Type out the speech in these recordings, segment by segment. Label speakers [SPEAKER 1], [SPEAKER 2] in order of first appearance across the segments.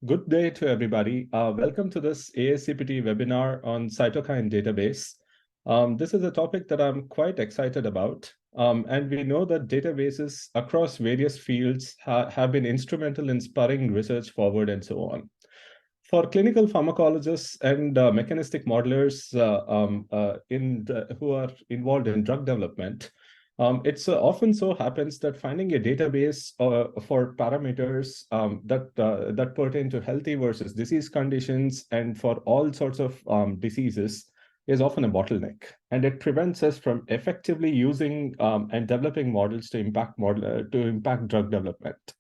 [SPEAKER 1] Good day to everybody. Welcome to this ASCPT webinar on cytokine database. This is a topic that I'm quite excited about. And we know that databases across various fields have been instrumental in spurring research forward and so on. For clinical pharmacologists and mechanistic modelers who are involved in drug development, it often so happens that finding a database for parameters that pertain to healthy versus disease conditions and for all sorts of diseases is often a bottleneck, and it prevents us from effectively using and developing models to impact drug development.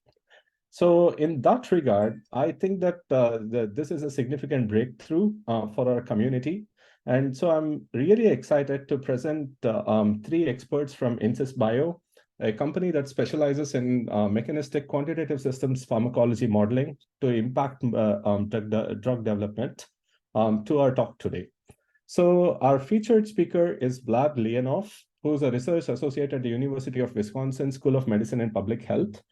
[SPEAKER 1] So in that regard, I think that this is a significant breakthrough for our community. And so I'm really excited to present three experts from InSysBio, a company that specializes in mechanistic quantitative systems pharmacology modeling to impact drug development, to our talk today. So our featured speaker is Vlad Leonov, who's a research associate at the University of Wisconsin School of Medicine and Public Health.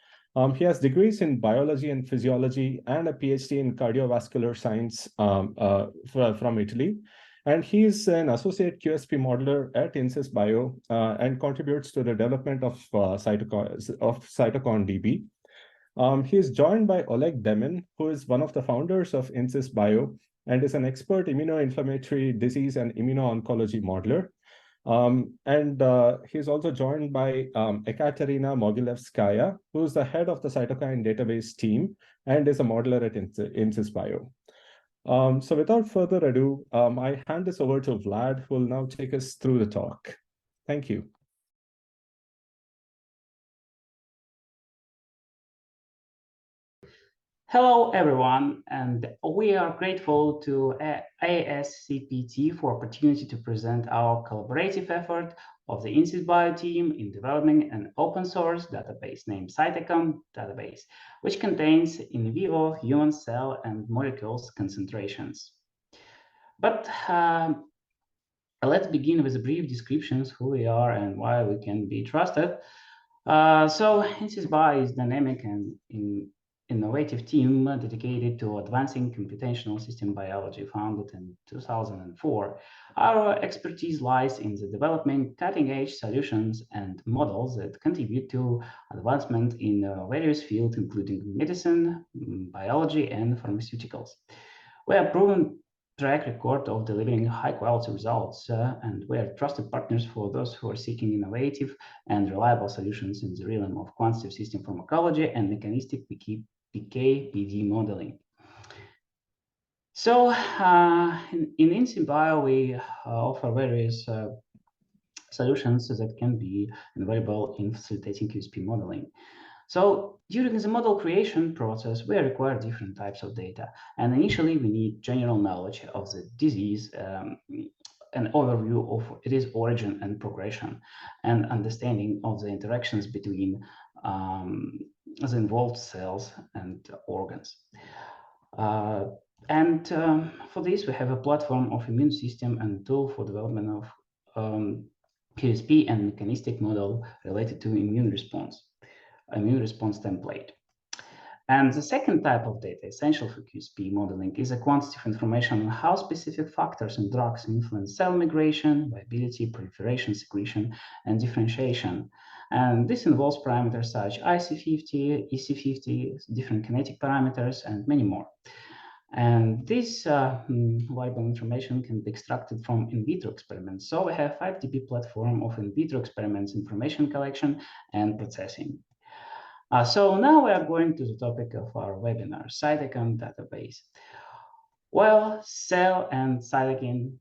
[SPEAKER 1] He has degrees in biology and physiology and a PhD in cardiovascular science from Italy. And he's an associate QSP modeler at InSysBio and contributes to the development of CYTOCON DB. He is joined by Oleg Demin, who is one of the founders of InSysBio and is an expert immunoinflammatory disease and immuno-oncology modeler. He's also joined by Ekaterina Mogilevskaya, who's the head of the cytokine database team and is a modeler at InSysBio. So without further ado, I hand this over to Vlad, who will now take us through the talk. Thank you.
[SPEAKER 2] Hello, everyone, and we are grateful to ASCPT for opportunity to present our collaborative effort of the InSysBio team in developing an open source database named CYTOCON database, which contains in vivo human cell and molecules concentrations. But let's begin with a brief description of who we are and why we can be trusted. So InSysBio is dynamic and innovative team dedicated to advancing computational system biology, founded in 2004. Our expertise lies in the development cutting-edge solutions and models that contribute to advancement in various fields, including medicine, biology, and pharmaceuticals. We have proven track record of delivering high-quality results, and we are trusted partners for those who are seeking innovative and reliable solutions in the realm of quantitative system pharmacology and mechanistic PK/PD modeling. So in InSysBio, we offer various solutions that can be invaluable in facilitating QSP modeling. So during the model creation process, we require different types of data. And initially, we need general knowledge of the disease, an overview of its origin and progression, and understanding of the interactions between the involved cells and organs. For this, we have a platform of immune system and tool for development of QSP and mechanistic model related to immune response template. And the second type of data essential for QSP modeling is a quantitative information on how specific factors and drugs influence cell migration, viability, proliferation, secretion, and differentiation. And this involves parameters such IC50, EC50, different kinetic parameters, and many more. And this valuable information can be extracted from in vitro experiments. So we have 5DB platform of in vitro experiments, information collection, and processing. So now we are going to the topic of our webinar, CYTOCON database. Well, cell and cytokine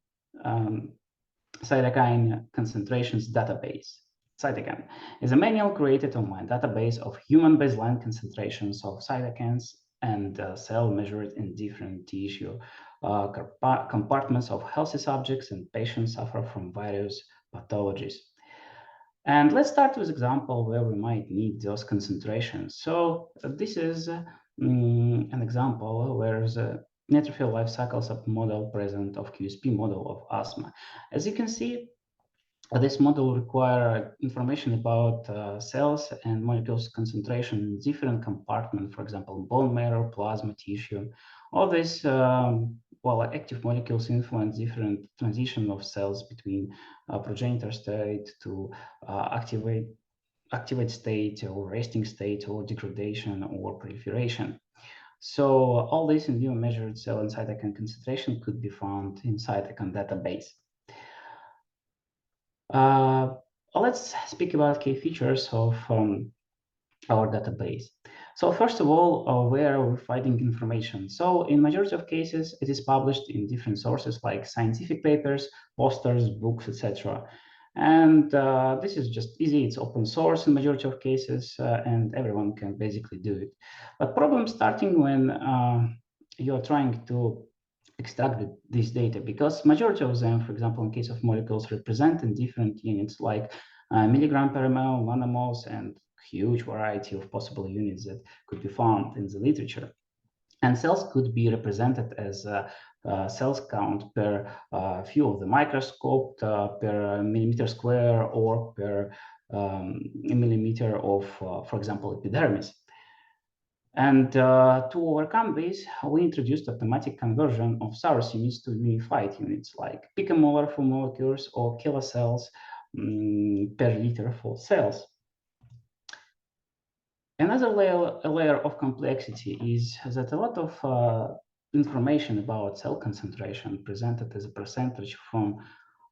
[SPEAKER 2] concentrations database. CYTOCON is a manual created online database of human baseline concentrations of cytokines and cell measured in different tissue compartments of healthy subjects and patients suffer from various pathologies. And let's start with example where we might need those concentrations. So this is an example where the neutrophil life cycle submodel present of QSP model of asthma. As you can see, This model requires information about cells and molecules concentration in different compartments, for example, bone marrow, plasma, tissue. All these active molecules influence different transition of cells between progenitor state to activate state or resting state or degradation or proliferation. So all this in vivo measured cell and cytokine concentration could be found in CYTOCON database. Let's speak about key features of our database. So first of all, where are we finding information? So in majority of cases, it is published in different sources like scientific papers, posters, books, etc. And this is just easy. It's open source in majority of cases, and everyone can basically do it. But problem starting when you're trying to extract this data, because majority of them, for example, in case of molecules, represent in different units like milligram per ml, nanomoles, and huge variety of possible units that could be found in the literature. And cells could be represented as cells count per view of the microscope, per millimeter square, or per millimeter of, for example, epidermis. And to overcome this, we introduced automatic conversion of source units to unified units like picomolar for molecules or kilocells per liter for cells. Another layer of complexity is that a lot of information about cell concentration presented as a percentage from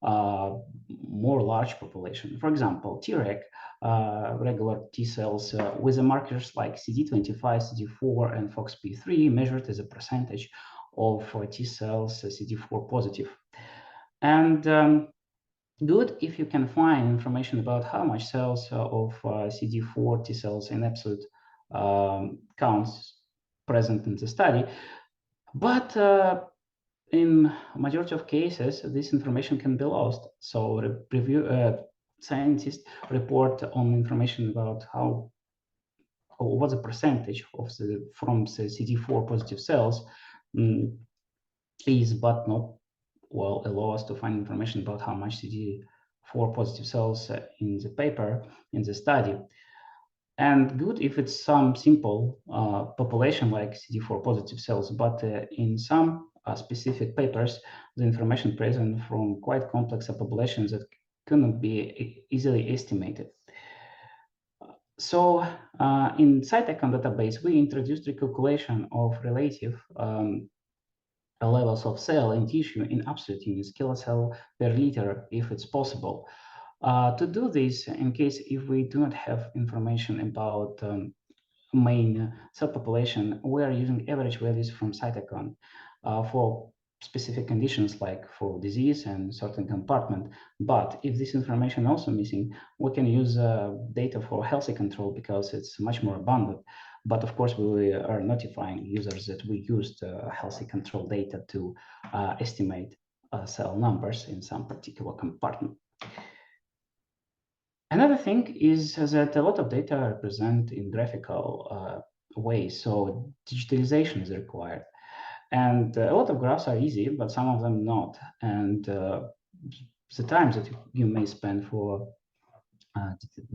[SPEAKER 2] more large population. For example, Treg, regular T cells with the markers like CD25, CD4, and FOXP3 measured as a percentage of T cells CD4 positive. And good if you can find information about how much cells of CD4 T cells in absolute counts present in the study. But in majority of cases, this information can be lost. So scientists report on information about what the percentage of from the CD4 positive cells is, but not allow us to find information about how much CD4 positive cells in the paper, in the study. And good if it's some simple population like CD4 positive cells, but in some specific papers, the information present from quite complex populations that cannot be easily estimated. So in CYTOCON database, we introduced recalculation of relative levels of cell and tissue in absolute units, kilocell per liter, if it's possible. To do this, in case if we do not have information about main cell population, we are using average values from CYTOCON for specific conditions like for disease and certain compartment. But if this information also missing, we can use data for healthy control because it's much more abundant. But of course, we are notifying users that we used healthy control data to estimate cell numbers in some particular compartment. Another thing is that a lot of data are present in graphical ways, so digitalization is required. And a lot of graphs are easy, but some of them not. And the times that you may spend for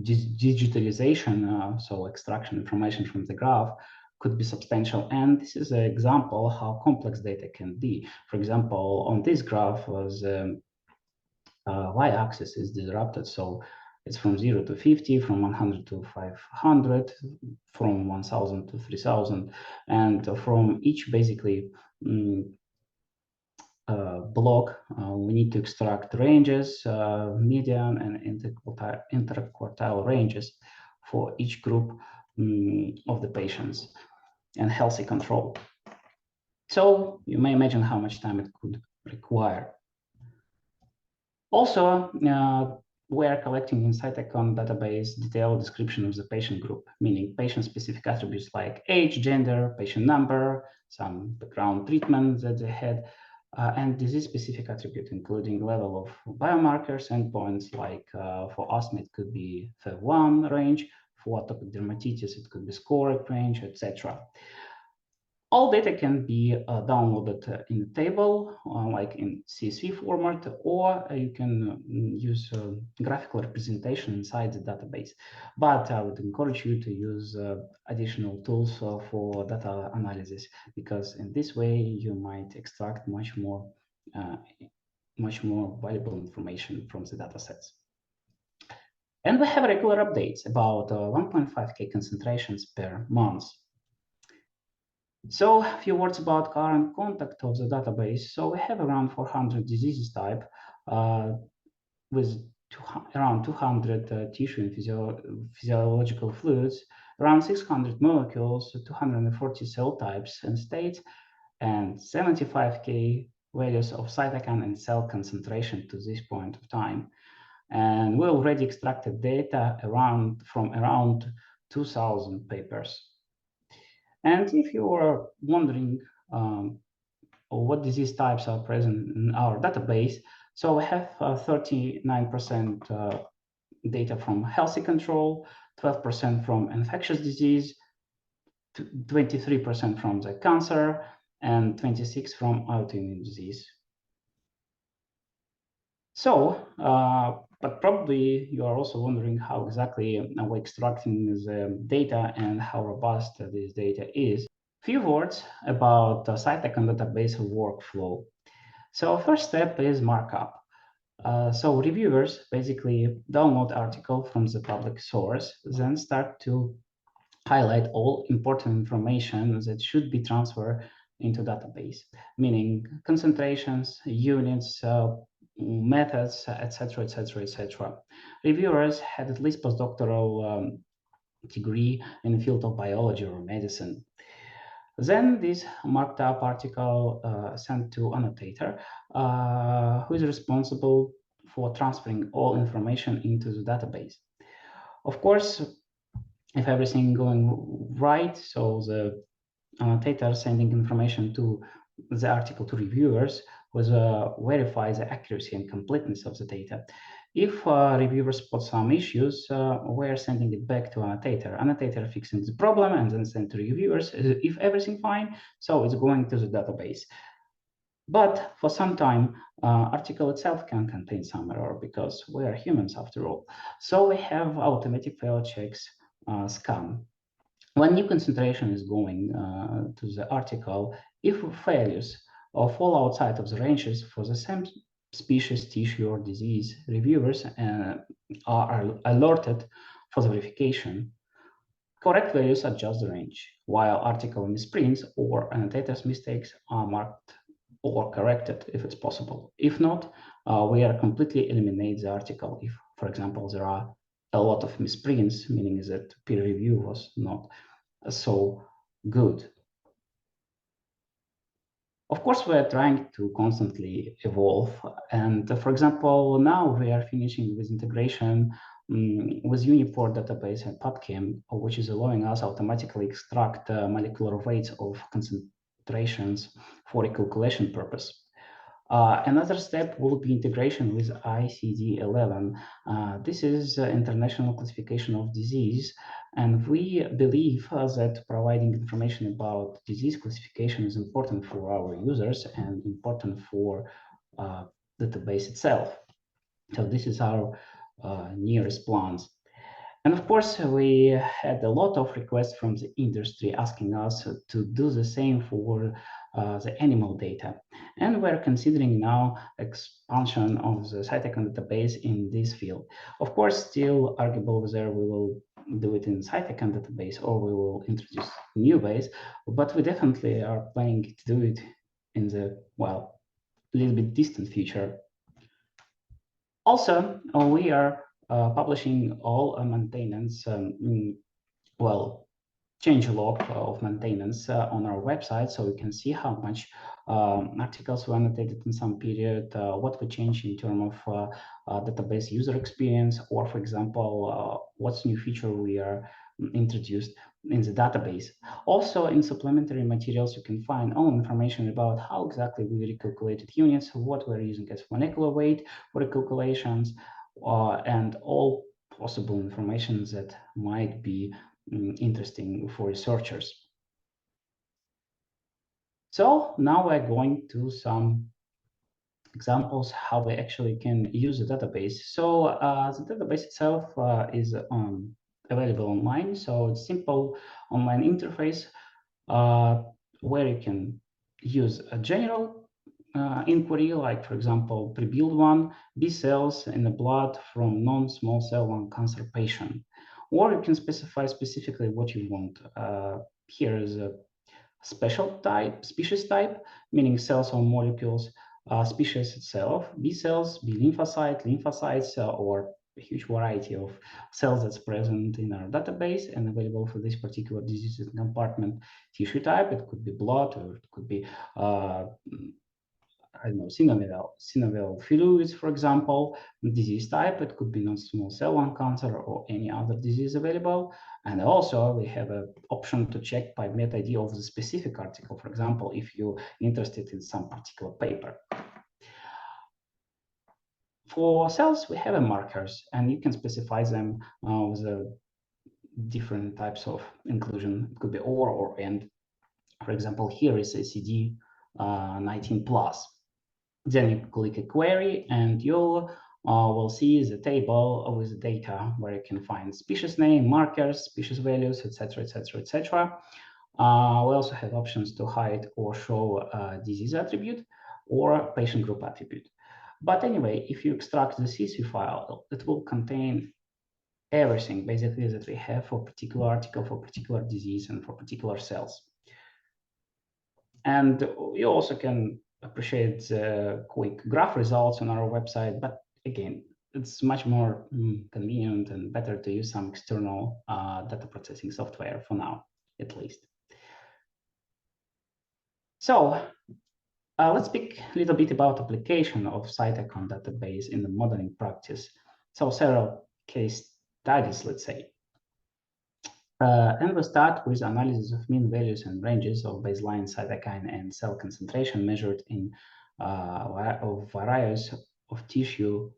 [SPEAKER 2] digitalization, so extraction information from the graph, could be substantial. And this is an example how complex data can be. For example, on this graph, the y-axis is disrupted. So it's from 0 to 50, from 100 to 500, from 1000 to 3000. And from each basically block, we need to extract ranges, median and interquartile ranges for each group of the patients and healthy control. So you may imagine how much time it could require. Also, we are collecting in CYTOCON database detailed description of the patient group, meaning patient-specific attributes like age, gender, patient number, some background treatment that they had, and disease-specific attribute, including level of biomarkers, endpoints like for asthma, it could be FEV1 range, for atopic dermatitis, it could be score range, etc. All data can be downloaded in a table, like in CSV format, or you can use graphical representation inside the database. But I would encourage you to use additional tools for data analysis, because in this way you might extract much more valuable information from the data sets. And we have regular updates about 1.5K concentrations per month. So a few words about current content of the database. So we have around 400 diseases type with around 200 tissue and physiological fluids, around 600 molecules, 240 cell types and states, and 75K values of cytokine and cell concentration to this point of time. And we already extracted data from around 2,000 papers. And if you are wondering what disease types are present in our database, so we have 39% data from healthy control, 12% from infectious disease, 23% from the cancer, and 26% from autoimmune disease. So, but probably you are also wondering how exactly we're extracting the data and how robust this data is. Few words about the CYTOCON database workflow. So first step is markup. So reviewers basically download article from the public source, then start to highlight all important information that should be transferred into database, meaning concentrations, units, methods, etc., etc., etc. Reviewers had at least postdoctoral degree in the field of biology or medicine. Then this marked up article sent to annotator, who is responsible for transferring all information into the database. Of course, if everything going right, so the annotator sending information to the article to reviewers was verify the accuracy and completeness of the data. If reviewers spot some issues, we're sending it back to annotator. Annotator fixing the problem and then send to reviewers. If everything fine, so it's going to the database. But for some time, article itself can contain some error because we are humans after all. So we have automatic failure checks scan. When new concentration is going to the article, if failures fall outside of the ranges for the same species, tissue, or disease, reviewers are alerted for the verification. Correct values adjust the range, while article misprints or annotator's mistakes are marked or corrected if it's possible. If not, we are completely eliminate the article if, for example, there are a lot of misprints, meaning that peer review was not so good. Of course, we are trying to constantly evolve. And for example, now we are finishing with integration with Uniport database and PubChem, which is allowing us automatically extract molecular weights of concentrations for recalculation purpose. Another step will be integration with ICD-11. This is International Classification of Disease, and we believe that providing information about disease classification is important for our users and important for database itself. So this is our nearest plans. And of course, we had a lot of requests from the industry asking us to do the same for the animal data. And we're considering now expansion of the CYTOCON database in this field. Of course, still arguable whether we will do it in CYTOCON database or we will introduce new base, but we definitely are planning to do it in the, well, a little bit distant future. Also, we are publishing all maintenance, change log of maintenance on our website, so you can see how much articles were annotated in some period, what we changed in terms of database user experience, or for example, what's new feature we are introduced in the database. Also, in supplementary materials, you can find all information about how exactly we recalculated units, what we're using as molecular weight for the calculations, and all possible information that might be interesting for researchers. So now we're going to some examples how we actually can use the database. So the database itself is available online. So it's simple online interface where you can use a general inquiry, like for example, pre-build one, B cells in the blood from non-small cell lung cancer patient. Or you can specify specifically what you want. Here is a special type, species type, meaning cells or molecules, species itself, B cells, B lymphocytes, or a huge variety of cells that's present in our database and available for this particular disease compartment. Tissue type, it could be blood or it could be I don't know, synovial fluids, for example. Disease type, it could be non-small cell lung cancer or any other disease available. And also we have an option to check by meta ID of the specific article. For example, if you're interested in some particular paper. For cells, we have markers, and you can specify them with different types of inclusion. It could be or and. For example, here is a CD 19 plus. Then you click a query and you will see the table with the data where you can find species name, markers, species values, etc., etc., etc. We also have options to hide or show a disease attribute or patient group attribute. But anyway, if you extract the CSV file, it will contain everything basically that we have for particular article, for particular disease, and for particular cells. And you also can appreciate the quick graph results on our website, but again, it's much more convenient and better to use some external data processing software for now, at least. So let's speak a little bit about application of CYTOCON database in the modeling practice. So several case studies, let's say. And we'll start with analysis of mean values and ranges of baseline cytokine and cell concentration measured in of various of tissue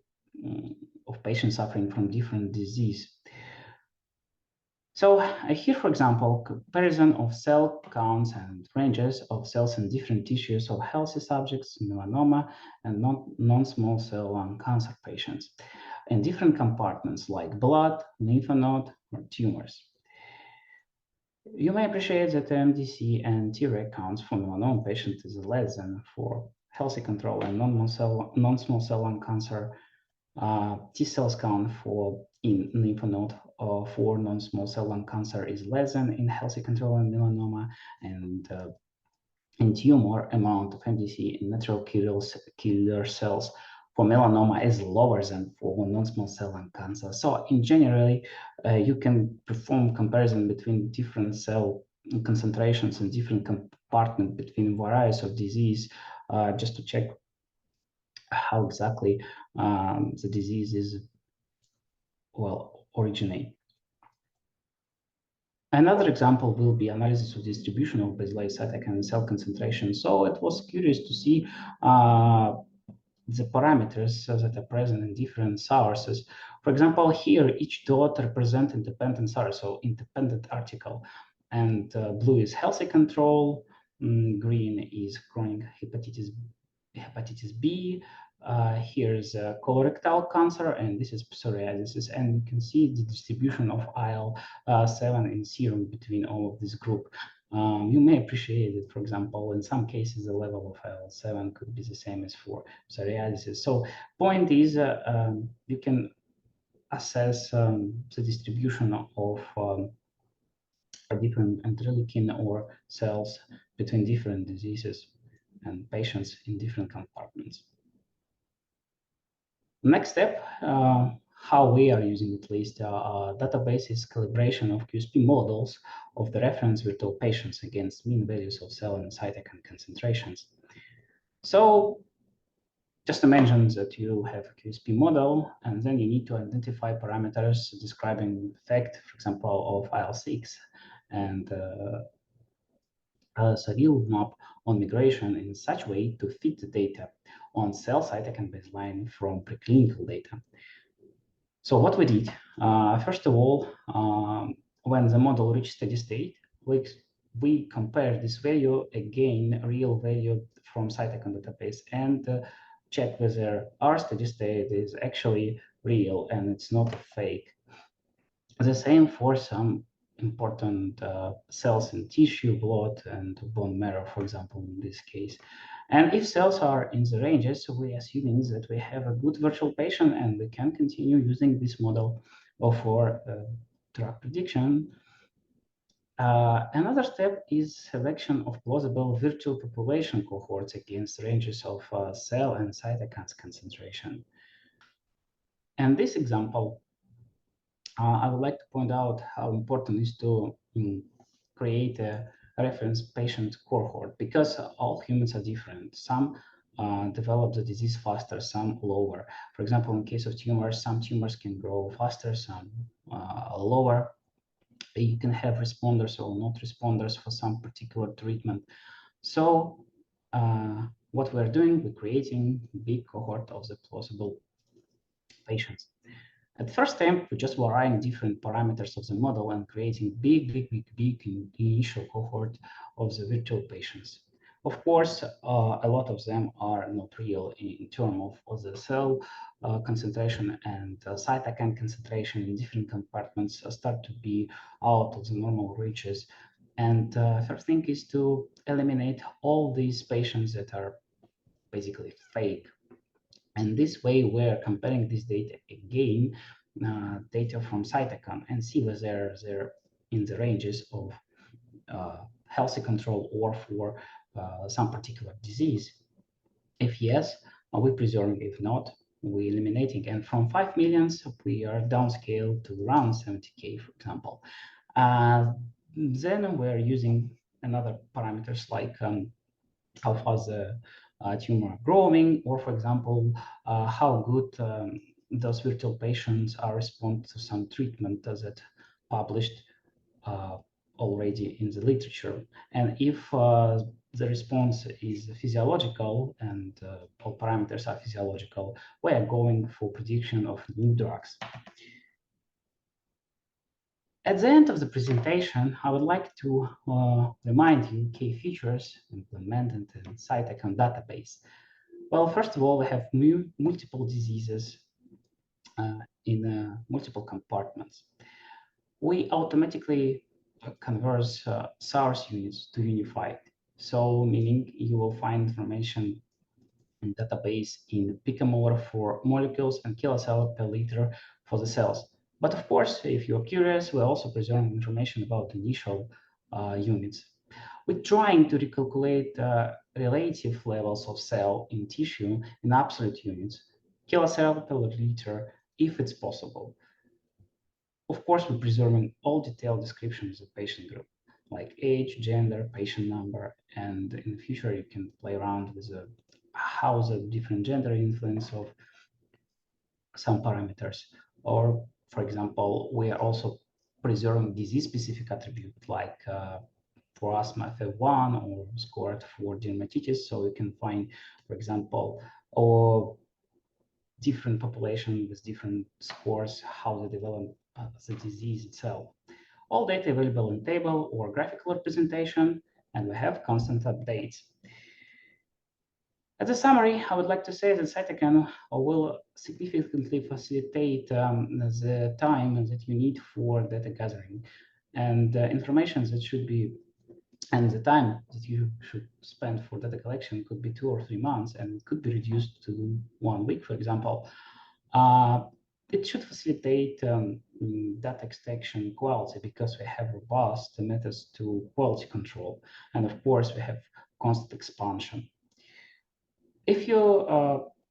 [SPEAKER 2] of patients suffering from different disease. So here, for example, comparison of cell counts and ranges of cells in different tissues of healthy subjects, melanoma, and non-small cell lung cancer patients in different compartments like blood, lymph node, or tumors. You may appreciate that MDC and Treg counts for melanoma patients is less than for healthy control and non-small cell lung cancer. T cells count for in lymph node for non-small cell lung cancer is less than in healthy control and melanoma, and in tumor amount of MDC in natural killer cells for melanoma is lower than for non-small cell lung cancer. So in generally, you can perform comparison between different cell concentrations and different compartments between varieties of disease just to check how exactly the disease is, well, originate. Another example will be analysis of distribution of baseline cytokine and cell concentration. So it was curious to see the parameters that are present in different sources. For example, here each dot represents independent source, so independent article, and blue is healthy control, green is chronic hepatitis B. Here's colorectal cancer, and this is psoriasis, and you can see the distribution of IL-7 in serum between all of this group. You may appreciate it, for example, in some cases, the level of IL-7 could be the same as for psoriasis. So point is, you can assess the distribution of different interleukin or cells between different diseases and patients in different compartments. Next step, how we are using at least database is calibration of QSP models of the reference virtual patients against mean values of cell and cytokine concentrations. So just to mention that you have a QSP model, and then you need to identify parameters describing effect, for example, of IL-6 and surveil map on migration in such way to fit the data on cell cytokine baseline from preclinical data. So what we did, first of all, when the model reached steady state, we we compare this value again, real value from CYTOCON database, and check whether our steady state is actually real and it's not a fake. The same for some important cells in tissue, blood, and bone marrow, for example, in this case. And if cells are in the ranges, we assuming that we have a good virtual patient and we can continue using this model for drug prediction. Another step is selection of plausible virtual population cohorts against ranges of cell and cytokines concentration. And this example, I would like to point out how important it is to create a reference patient cohort, because all humans are different. Some develop the disease faster, some lower. For example, in case of tumors, some tumors can grow faster, some lower. You can have responders or not responders for some particular treatment. So what we're doing, we're creating a big cohort of the plausible patients. At first step, we're just varying different parameters of the model and creating big initial cohort of the virtual patients. Of course, a lot of them are not real in terms of the cell concentration and cytokine concentration in different compartments start to be out of the normal ranges. And first thing is to eliminate all these patients that are basically fake. And this way, we're comparing this data again, data from CYTOCON, and see whether they're in the ranges of healthy control or for some particular disease. If yes, we preserving. If not, we eliminating. And from 5 millions, we are downscaled to around 70K, for example. Then we're using another parameters like how fast the tumor growing, or for example, how good those virtual patients are respond to some treatment that published already in the literature. And if the response is physiological and all parameters are physiological, we are going for prediction of new drugs. At the end of the presentation, I would like to remind you key features implemented in CYTOCON database. Well, first of all, we have multiple diseases in multiple compartments. We automatically convert source units to unified. So meaning you will find information in database in picomolar for molecules and kilocell per liter for the cells. But of course, if you're curious, we're also preserving information about the initial units. We're trying to recalculate relative levels of cell in tissue in absolute units, kilocell per liter, if it's possible. Of course, we're preserving all detailed descriptions of patient group, like age, gender, patient number, and in the future, you can play around with how the different gender influence of some parameters. Or, for example, we are also preserving disease-specific attribute like for asthma FF1 or scored for dermatitis. So we can find, for example, or different population with different scores, how they develop the disease itself. All data available in table or graphical representation, and we have constant updates. As a summary, I would like to say that CYTOCON will significantly facilitate the time that you need for data gathering, and information that should be, and the time that you should spend for data collection could be 2 or 3 months, and it could be reduced to 1 week, for example. It should facilitate data extraction quality because we have robust methods to quality control, and of course we have constant expansion. If you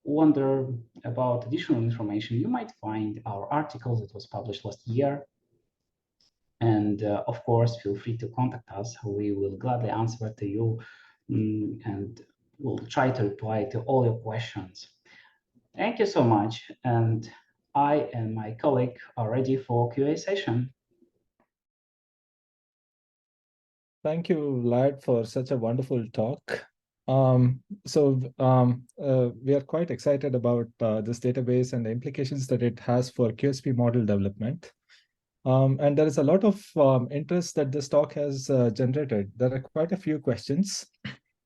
[SPEAKER 2] wonder about additional information, you might find our article that was published last year. And of course, feel free to contact us. We will gladly answer to you and we'll try to reply to all your questions. Thank you so much. And I and my colleague are ready for QA session.
[SPEAKER 1] Thank you, Lad, for such a wonderful talk. We are quite excited about this database and the implications that it has for QSP model development. And there is a lot of interest that this talk has generated. There are quite a few questions.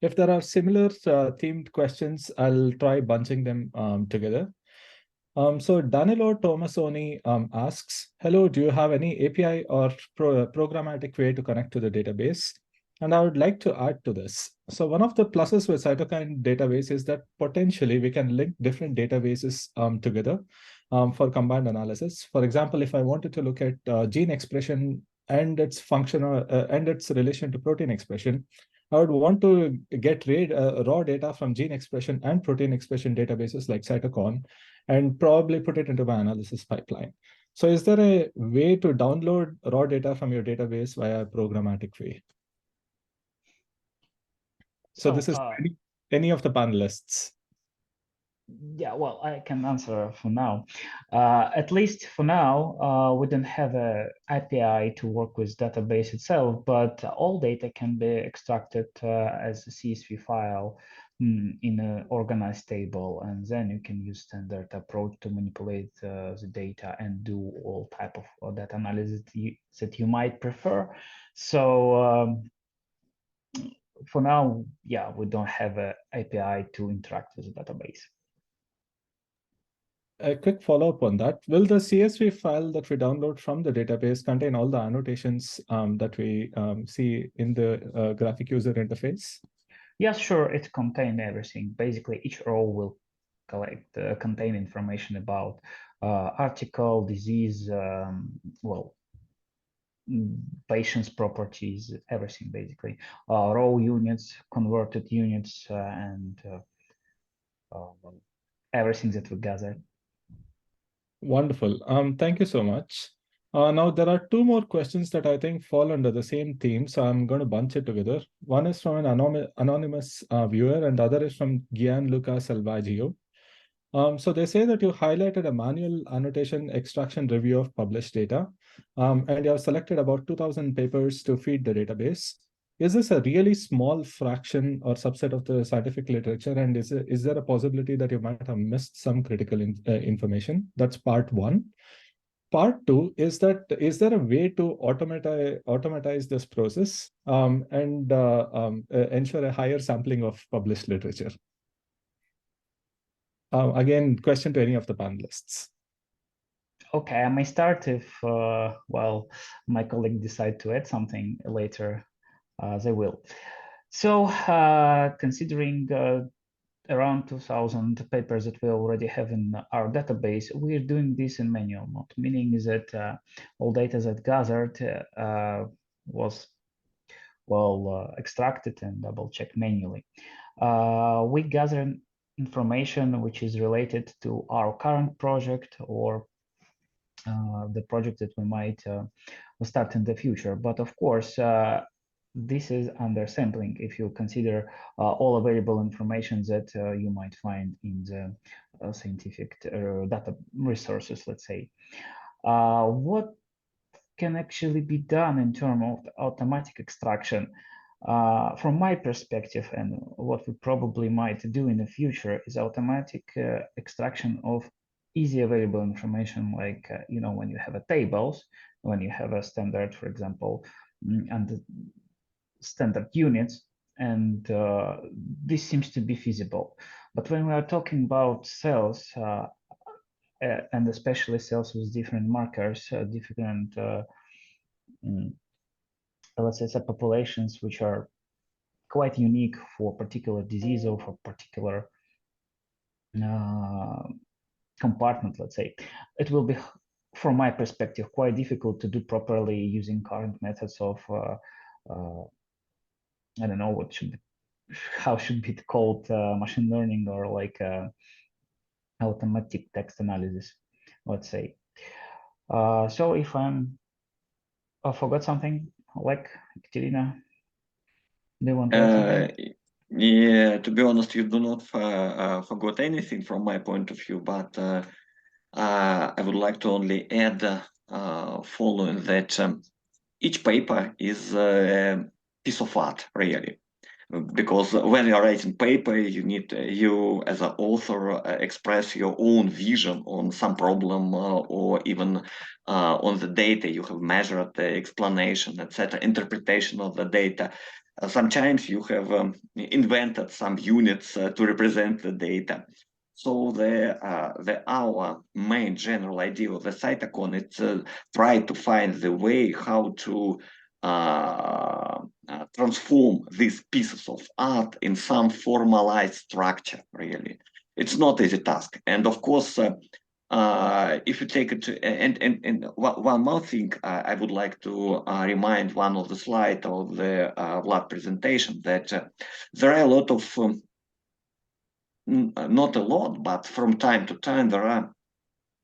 [SPEAKER 1] If there are similar themed questions, I'll try bunching them together. So Danilo Tomasoni asks, hello, do you have any API or programmatic way to connect to the database? And I would like to add to this. So one of the pluses with cytokine database is that potentially we can link different databases together for combined analysis. For example, if I wanted to look at gene expression and its functional and its relation to protein expression, I would want to get raw data from gene expression and protein expression databases like CYTOCON and probably put it into my analysis pipeline. So is there a way to download raw data from your database via a programmatic way? So this is any of the panelists.
[SPEAKER 3] Yeah, well, I can answer for now. At least for now, we don't have a API to work with database itself, but all data can be extracted as a CSV file in an organized table, and then you can use standard approach to manipulate the data and do all type of data analysis that you might prefer. So for now, yeah, we don't have an API to interact with the database.
[SPEAKER 1] A quick follow-up on that. Will the CSV file that we download from the database contain all the annotations that we see in the graphic user interface?
[SPEAKER 3] Yes, sure, it contains everything. Basically, each row will contain information about article, disease, patient's properties, everything basically. Raw units, converted units, and everything that we gathered.
[SPEAKER 1] Wonderful. Thank you so much. Now, there are two more questions that I think fall under the same theme, so I'm going to bunch it together. One is from an anonymous viewer, and the other is from Gianluca Salvaggio. So they say that you highlighted a manual annotation extraction review of published data, and you have selected about 2,000 papers to feed the database. Is this a really small fraction or subset of the scientific literature? And is there a possibility that you might have missed some critical information? That's part one. Part two is there a way to automatize this process and ensure a higher sampling of published literature? Again, question to any of the panelists.
[SPEAKER 3] Okay, I may start if, well, my colleague decide to add something later, they will. So considering around 2,000 papers that we already have in our database, we're doing this in manual mode, meaning that all data that gathered was, well, extracted and double-checked manually. We gather information which is related to our current project or the project that we might start in the future. But of course, this is under sampling if you consider all available information that you might find in the scientific data resources, let's say. What can actually be done in terms of automatic extraction? From my perspective, and what we probably might do in the future, is automatic extraction of easy available information, like you know, when you have a tables, when you have a standard, for example, and standard units, and this seems to be feasible. But when we are talking about cells, and especially cells with different markers, different let's say subpopulations which are quite unique for particular disease or for particular compartment, let's say, it will be, from my perspective, quite difficult to do properly using current methods of I don't know what how should be called, machine learning or like automatic text analysis, let's say. So if I forgot something, like Katerina, do you want to add something?
[SPEAKER 4] Yeah, to be honest, you do not forgot anything from my point of view, but I would like to only add following that each paper is a piece of art, really. because when you're writing paper, you need you as an author express your own vision on some problem or even on the data you have measured, the explanation, etc., interpretation of the data. Sometimes you have invented some units to represent the data. So our main general idea of the cytocon is try to find the way how to transform these pieces of art in some formalized structure. Really, it's not easy task. And of course, if you take it to, and one more thing, I would like to remind one of the slides of the Vlad presentation that there are a lot of not a lot, but from time to time there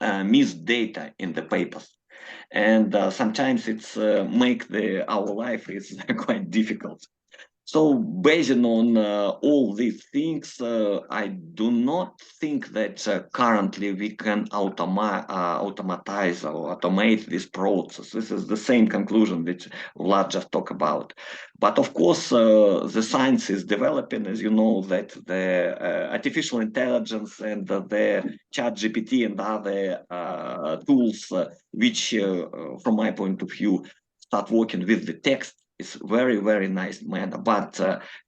[SPEAKER 4] are missed data in the papers, and sometimes it's make our life is quite difficult. So based on all these things, I do not think that currently we can automatize or automate this process. This is the same conclusion which Vlad just talked about. But of course, the science is developing, as you know, that the artificial intelligence and the ChatGPT and other tools, which from my point of view, start working with the text, is very, very nice manner, but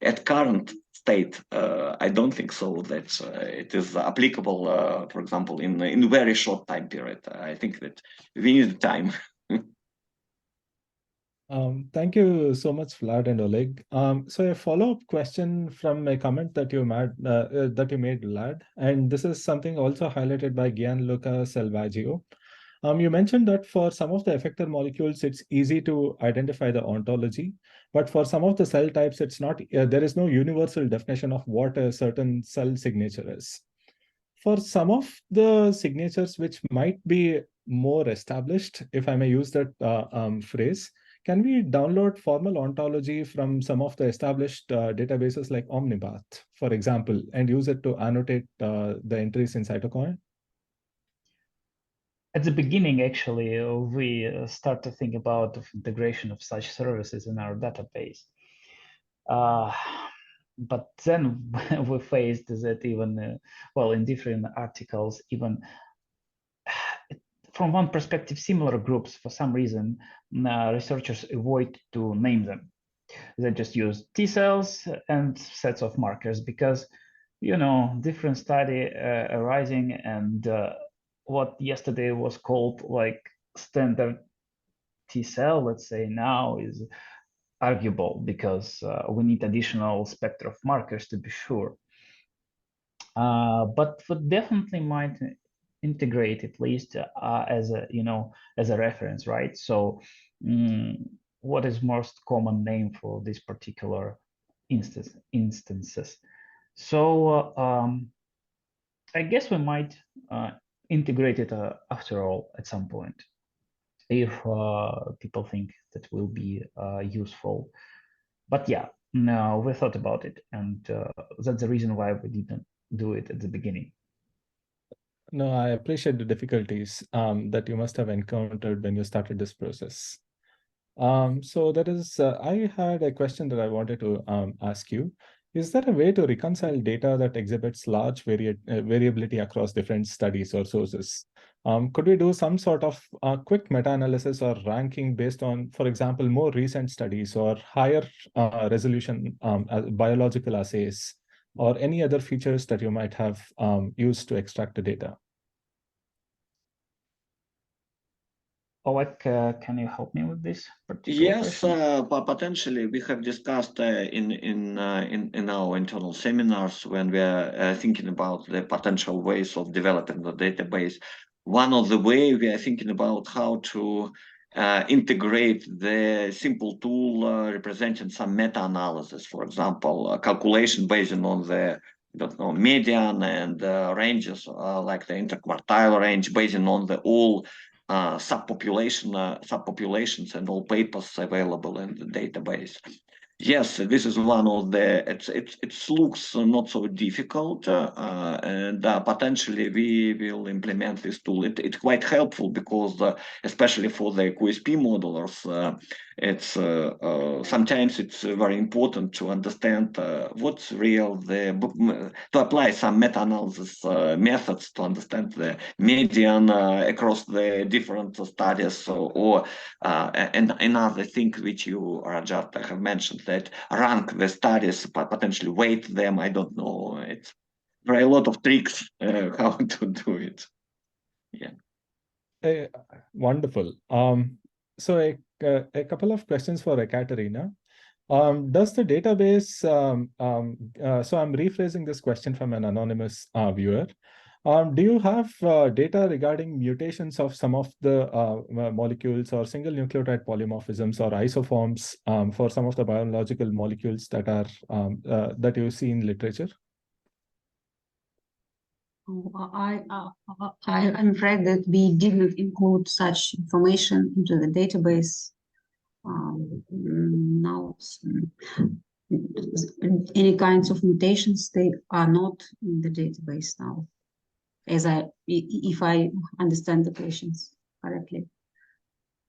[SPEAKER 4] at current state, I don't think so that it is applicable, for example, in a very short time period. I think that we need time.
[SPEAKER 1] Thank you so much, Vlad and Oleg. So a follow-up question from a comment that you made, Vlad, and this is something also highlighted by Gianluca Selvaggio. You mentioned that for some of the effector molecules, it's easy to identify the ontology, but for some of the cell types, it's not. There is no universal definition of what a certain cell signature is. For some of the signatures which might be more established, if I may use that phrase, can we download formal ontology from some of the established databases like Omnipath, for example, and use it to annotate the entries in CYTOCON?
[SPEAKER 3] At the beginning, actually, we start to think about the integration of such services in our database. But then we faced that even, well, in different articles, even from one perspective, similar groups, for some reason, researchers avoid to name them. They just use T cells and sets of markers because, you know, different study arising and what yesterday was called like standard T cell, let's say now is arguable because we need additional spectrum of markers to be sure. But we definitely might integrate at least as a, you know, as a reference, right? So what is most common name for this particular instances? So I guess we might integrate it after all at some point if people think that will be useful. But yeah, no, we thought about it, and that's the reason why we didn't do it at the beginning.
[SPEAKER 1] No, I appreciate the difficulties that you must have encountered when you started this process. So that is, I had a question that I wanted to ask you. Is there a way to reconcile data that exhibits large variability across different studies or sources? Could we do some sort of quick meta-analysis or ranking based on, for example, more recent studies or higher resolution biological assays or any other features that you might have used to extract the data?
[SPEAKER 3] Oleg, can you help me with this particular question?
[SPEAKER 4] Yes, but potentially we have discussed in our internal seminars when we are thinking about the potential ways of developing the database. One of the way we are thinking about how to integrate the simple tool representing some meta-analysis, for example, calculation based on the median and ranges like the interquartile range based on the all subpopulations and all papers available in the database. Yes, this is one of the, it looks not so difficult and potentially we will implement this tool. It's quite helpful because especially for the QSP modelers, It's sometimes it's very important to understand what's real, to apply some meta-analysis methods to understand the median across the different studies, and another thing which you, Rajat, have mentioned, that rank the studies, potentially weight them. I don't know. It's very a lot of tricks how to do it. Yeah.
[SPEAKER 1] Wonderful. So a couple of questions for Ekaterina. Does the database, so I'm rephrasing this question from an anonymous viewer. Do you have data regarding mutations of some of the molecules or single nucleotide polymorphisms or isoforms for some of the biological molecules that are that you see in literature?
[SPEAKER 5] I'm afraid that we didn't include such information into the database. Now, any kinds of mutations, they are not in the database now, if I understand the questions correctly.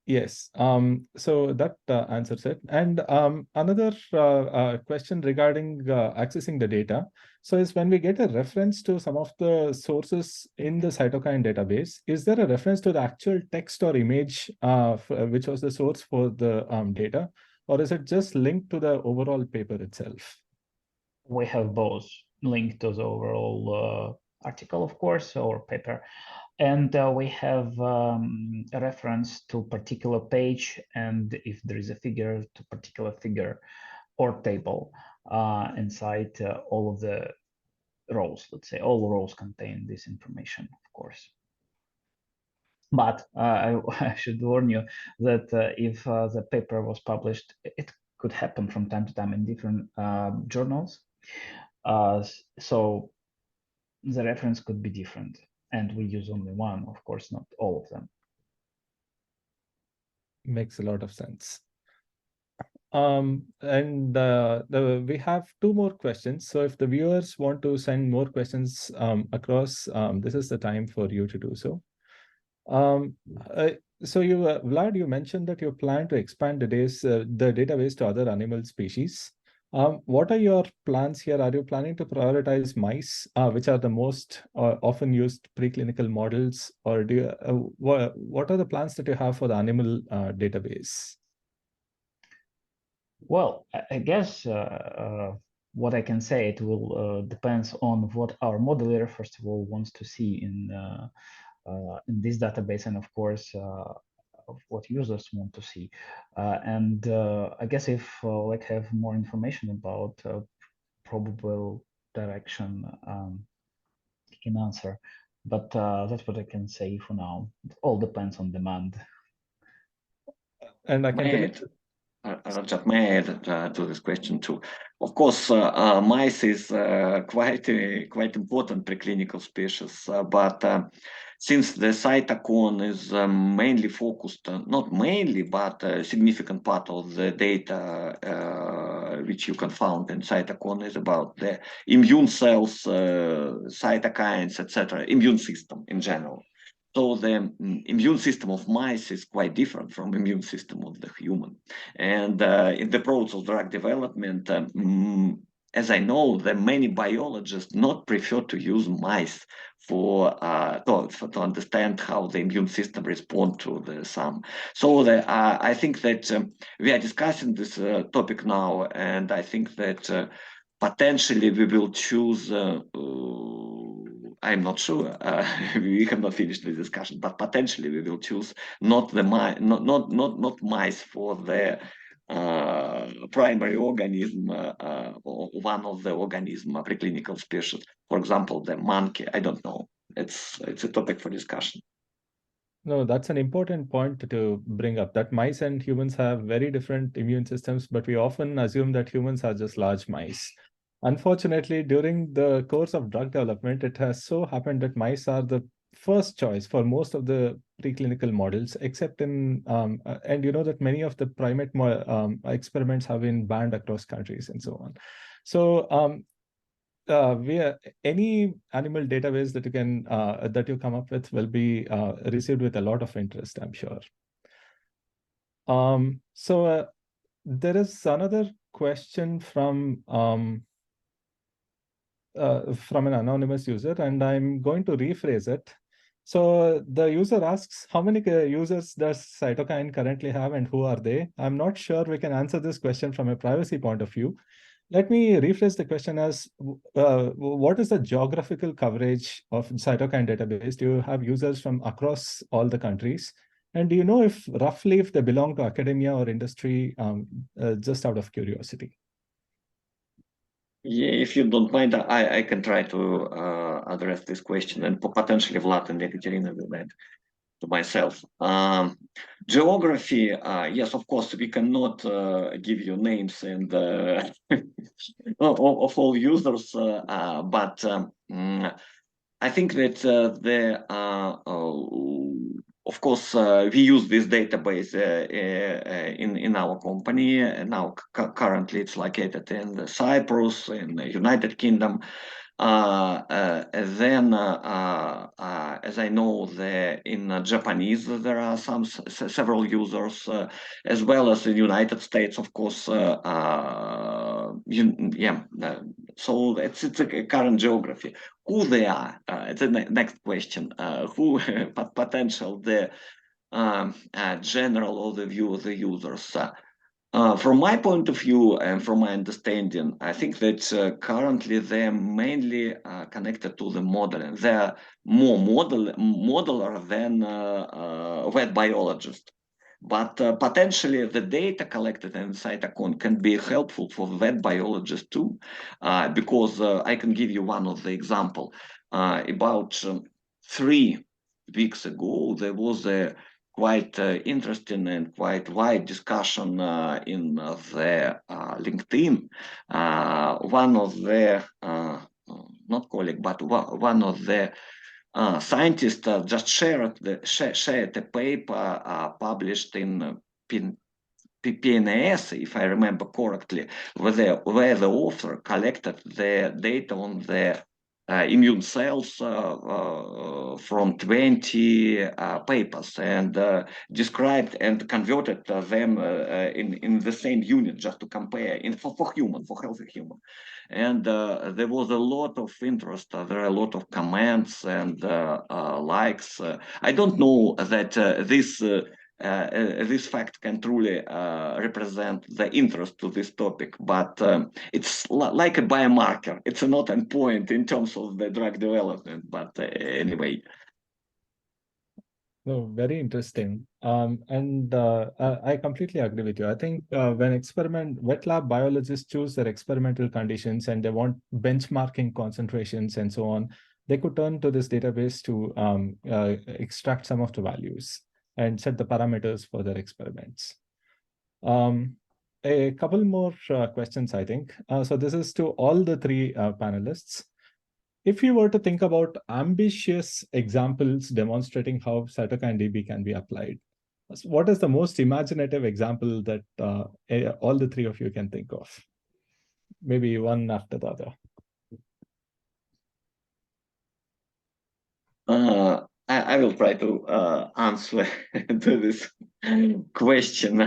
[SPEAKER 1] Yes, so that answers it. And another question regarding accessing the data. So is when we get a reference to some of the sources in the cytokine database, is there a reference to the actual text or image which was the source for the data? Or is it just linked to the overall paper itself?
[SPEAKER 3] We have both linked to the overall article, of course, or paper. And we have a reference to particular page, and if there is a figure, to particular figure or table inside all of the rows. Let's say all rows contain this information, of course. But I should warn you that if the paper was published, it could happen from time to time in different journals. So the reference could be different. And we use only one, of course, not all of them.
[SPEAKER 1] Makes a lot of sense. We have two more questions. So if the viewers want to send more questions across, this is the time for you to do so. So Vlad, you mentioned that you plan to expand the database to other animal species. What are your plans here? Are you planning to prioritize mice, which are the most often used preclinical models, or do you, what are the plans that you have for the animal database?
[SPEAKER 3] Well, I guess what I can say, it will depends on what our modeler, first of all, wants to see in this database, and of course, of what users want to see. I guess if like have more information about probable direction, I can answer. But that's what I can say for now. It all depends on demand.
[SPEAKER 1] And I can tell you,
[SPEAKER 4] Rajat, may I add to this question too? Of course, mice is quite important preclinical species, but since the CYTOCON is mainly focused, not mainly, but a significant part of the data which you can find in CYTOCON is about the immune cells, cytokines, etc., immune system in general. So the immune system of mice is quite different from the immune system of the human. And in the process of drug development, as I know, the many biologists not prefer to use mice to understand how the immune system responds to the some. So I think that we are discussing this topic now, and I think that potentially we will choose. I'm not sure. We have not finished the discussion, but potentially we will choose not mice for the primary organism or one of the organism preclinical species. For example, the monkey. I don't know. It's a topic for discussion.
[SPEAKER 1] No, that's an important point to bring up, that mice and humans have very different immune systems, but we often assume that humans are just large mice. Unfortunately, during the course of drug development, it has so happened that mice are the first choice for most of the preclinical models, except in, and you know that many of the primate experiments have been banned across countries and so on. So any animal database that you can that you come up with will be received with a lot of interest, I'm sure. So there is another question from an anonymous user, and I'm going to rephrase it. So the user asks, how many users does Cytokine currently have and who are they? I'm not sure we can answer this question from a privacy point of view. Let me rephrase the question as, what is the geographical coverage of Cytokine database? Do you have users from across all the countries? And do you know if roughly if they belong to academia or industry, just out of curiosity?
[SPEAKER 4] Yeah, if you don't mind, I can try to address this question, and potentially Vlad and Ekaterina will add to myself. Geography, yes, of course, we cannot give you names and of all users, but I think that of course, we use this database in our company. Now, currently, it's located in Cyprus, in the United Kingdom. As I know, in Japanese there are several users, as well as in the United States, of course. So it's a current geography. Who they are? It's the next question. Who potential the general overview of the users? From my point of view and from my understanding, I think that currently they're mainly connected to the modeling. They're more modeler than wet biologist. But potentially the data collected in CYTOCON can be helpful for wet biologists too, because I can give you one of the example. About 3 weeks ago, there was a quite interesting and quite wide discussion in the LinkedIn. One of the, not colleague, but one of the scientists just shared a paper published in PNAS, if I remember correctly, where the author collected the data on the immune cells from 20 papers and described and converted them in the same unit just to compare for healthy human. And there was a lot of interest. There are a lot of comments and likes. I don't know that this fact can truly represent the interest to this topic, but it's like a biomarker. It's not an endpoint in terms of the drug development, but anyway.
[SPEAKER 1] No, very interesting. And I completely agree with you. I think when wet lab biologists choose their experimental conditions and they want benchmarking concentrations and so on, they could turn to this database to extract some of the values and set the parameters for their experiments. A couple more questions, I think. So this is to all the 3 panelists. If you were to think about ambitious examples demonstrating how Cytokine DB can be applied, what is the most imaginative example that all the 3 of you can think of? Maybe one after the other.
[SPEAKER 4] I will try to answer to this question.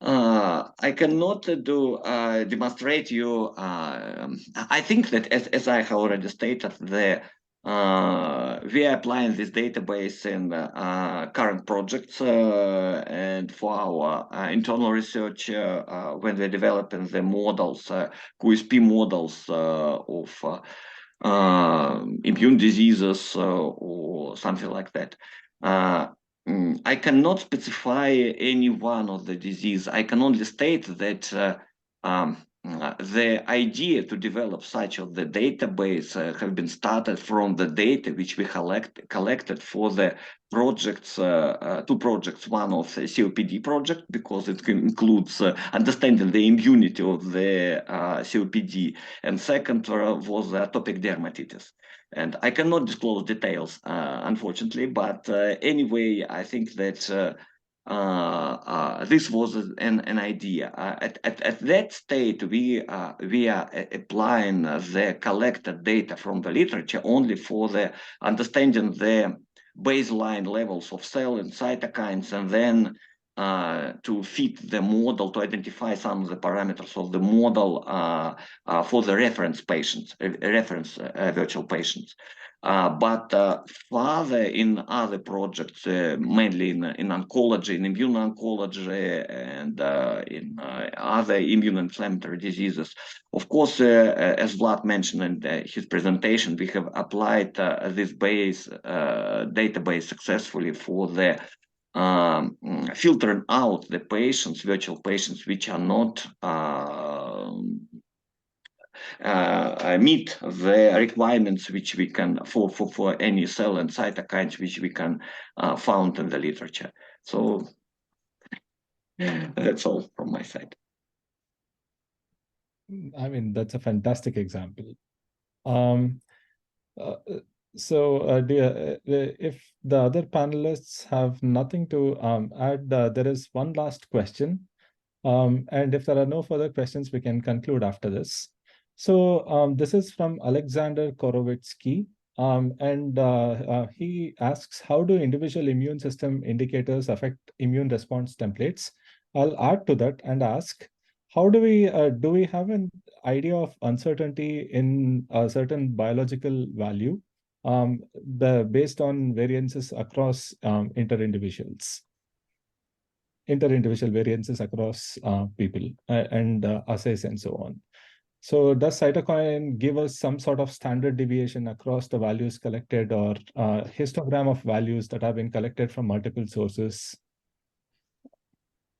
[SPEAKER 4] I cannot demonstrate you. I think that as I have already stated, we are applying this database in current projects and for our internal research when we're developing the models, QSP models of immune diseases or something like that. I cannot specify any one of the disease. I can only state that the idea to develop such of the database have been started from the data which we collected for the projects, 2 projects. One of the COPD project, because it includes understanding the immunity of the COPD, and second was atopic dermatitis. And I cannot disclose details, unfortunately, but anyway, I think that this was an idea. At that state, we are applying the collected data from the literature only for the understanding the baseline levels of cell and cytokines, and then to fit the model, to identify some of the parameters of the model for the reference patients, virtual patients. But further in other projects, mainly in oncology, in immuno-oncology, and in other immune-inflammatory diseases, of course, as Vlad mentioned in his presentation, we have applied this database successfully for the filtering out the patients, virtual patients, which are not meet the requirements which we can for any cell and cytokines which we can found in the literature. So that's all from my side.
[SPEAKER 1] I mean, that's a fantastic example. If the other panelists have nothing to add, there is one last question. And if there are no further questions, we can conclude after this. So this is from Alexander Korovitsky. And he asks, how do individual immune system indicators affect immune response templates? I'll add to that and ask, how do we have an idea of uncertainty in a certain biological value based on variances across inter-individual variances across people and assays and so on? So does cytokine give us some sort of standard deviation across the values collected, or histogram of values that have been collected from multiple sources?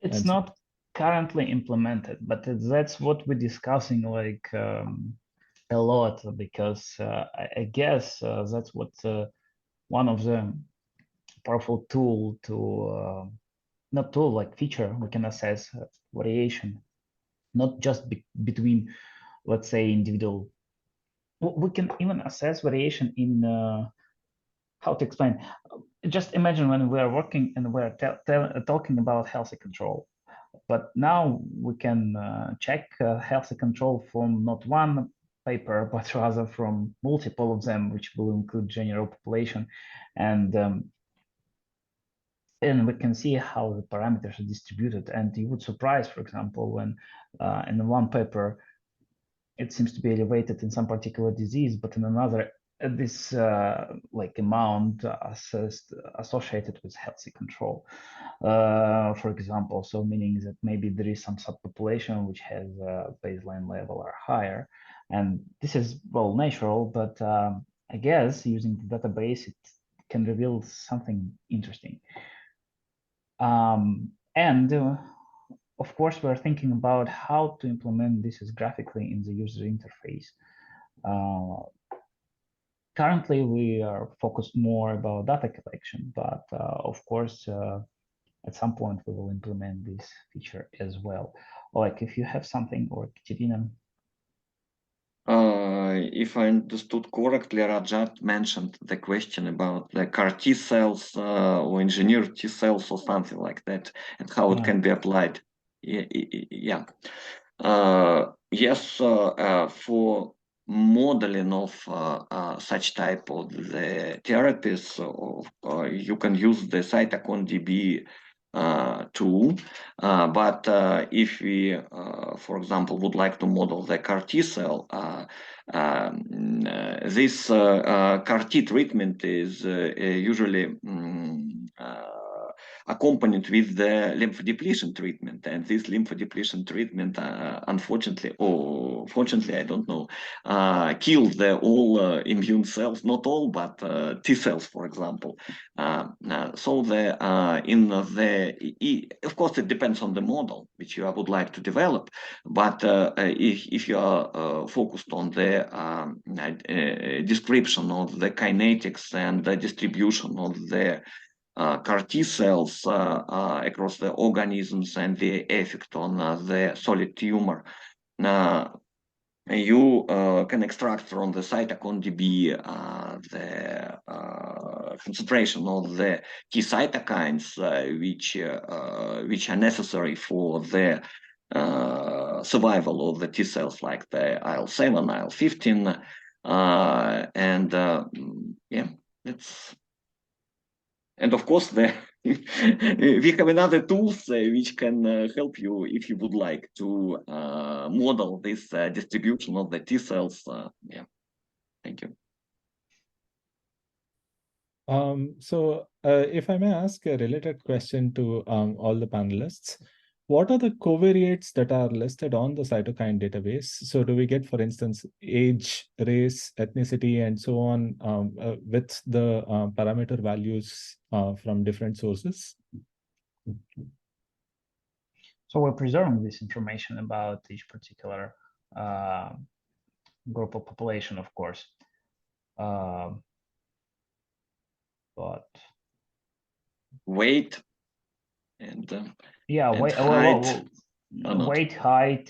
[SPEAKER 3] It's not currently implemented, but that's what we're discussing like a lot, because I guess that's what one of the powerful tool to not tool, like feature, we can assess variation, not just between, let's say, individual. We can even assess variation in how to explain. Just imagine when we are working and we're talking about healthy control, but now we can check healthy control from not one paper, but rather from multiple of them, which will include general population, and we can see how the parameters are distributed. And you would surprise, for example, when in one paper it seems to be elevated in some particular disease, but in another this like amount associated with healthy control, for example. So meaning that maybe there is some subpopulation which has a baseline level or higher, and this is, well, natural, but I guess using the database it can reveal something interesting. And of course, we're thinking about how to implement this as graphically in the user interface. Currently, we are focused more about data collection, but of course, at some point we will implement this feature as well. Like if you have something, or Katerina.
[SPEAKER 4] If I understood correctly, Rajat mentioned the question about the CAR T cells or engineered T cells or something like that, and how it can be applied. Yeah. Yes, for modeling of such type of the therapies, you can use the CYTOCON DB tool, but if we, for example, would like to model the CAR T cell, this CAR T treatment is usually accompanied with the lymphodepletion treatment, and this lymphodepletion treatment, unfortunately, or fortunately, I don't know, kills the all immune cells, not all, but T cells, for example. So of course, it depends on the model which you would like to develop, but if you are focused on the description of the kinetics and the distribution of the CAR T cells across the organisms and the effect on the solid tumor, you can extract from the CYTOCON DB the concentration of the T cytokines which are necessary for the survival of the T cells, like the IL-7, IL-15, and yeah, that's And of course, we have another tools which can help you if you would like to model this distribution of the T cells. Yeah, thank you.
[SPEAKER 1] So if I may ask a related question to all the panelists, what are the covariates that are listed on the cytokine database? So do we get, for instance, age, race, ethnicity, and so on with the parameter values from different sources?
[SPEAKER 3] So we're preserving this information about each particular group of population, of course. But
[SPEAKER 4] weight and
[SPEAKER 3] yeah,
[SPEAKER 4] and
[SPEAKER 3] weight, weight, height,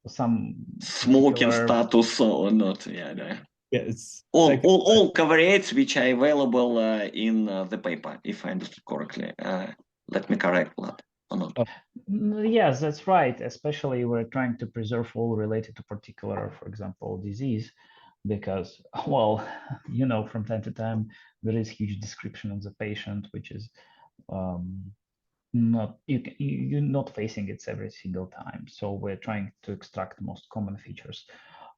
[SPEAKER 3] some
[SPEAKER 4] smoking
[SPEAKER 3] particular...
[SPEAKER 4] status or not. Yeah,
[SPEAKER 1] yes.
[SPEAKER 4] All covariates which are available in the paper, if I understood correctly. Let me correct that or not.
[SPEAKER 3] Yes, that's right. Especially we're trying to preserve all related to particular, for example, disease, because, well, you know, from time to time there is huge description of the patient, which is not you're not facing it every single time. So we're trying to extract the most common features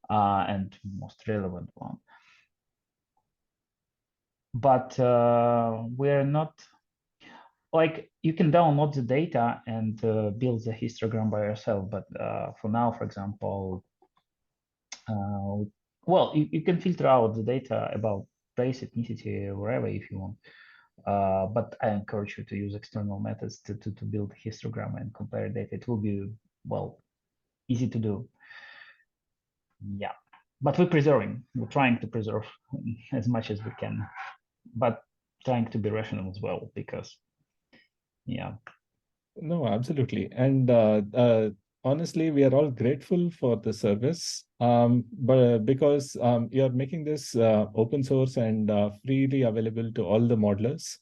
[SPEAKER 3] and most relevant one. But we're not, like, you can download the data and build the histogram by yourself. But for now, for example, well, you can filter out the data about race, ethnicity, wherever if you want. But I encourage you to use external methods to build a histogram and compare data. It will be, well, easy to do. Yeah, but we're trying to preserve as much as we can, but trying to be rational as well, because, yeah.
[SPEAKER 1] No, absolutely. And honestly, we are all grateful for the service, but because you're making this open source and freely available to all the modelers,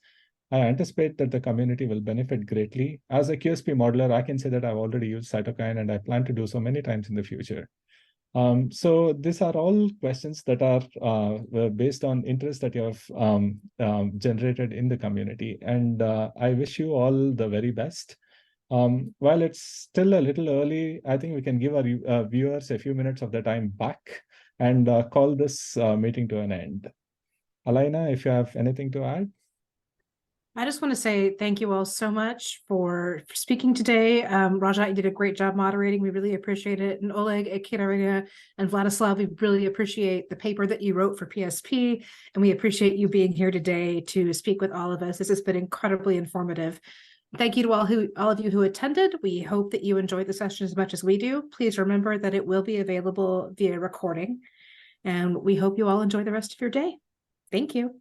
[SPEAKER 1] I anticipate that the community will benefit greatly. As a QSP modeler, I can say that I've already used Cytokine and I plan to do so many times in the future. So these are all questions that are based on interest that you have generated in the community. And I wish you all the very best. While it's still a little early, I think we can give our viewers a few minutes of their time back and call this meeting to an end. Alina, if you have anything to add.
[SPEAKER 6] I just want to say thank you all so much for speaking today. Raja, you did a great job moderating. We really appreciate it. And Oleg, Ekaterina, and Vladislav, we really appreciate the paper that you wrote for PSP. And we appreciate you being here today to speak with all of us. This has been incredibly informative. Thank you to all of you who attended. We hope that you enjoyed the session as much as we do. Please remember that it will be available via recording. And we hope you all enjoy the rest of your day. Thank you.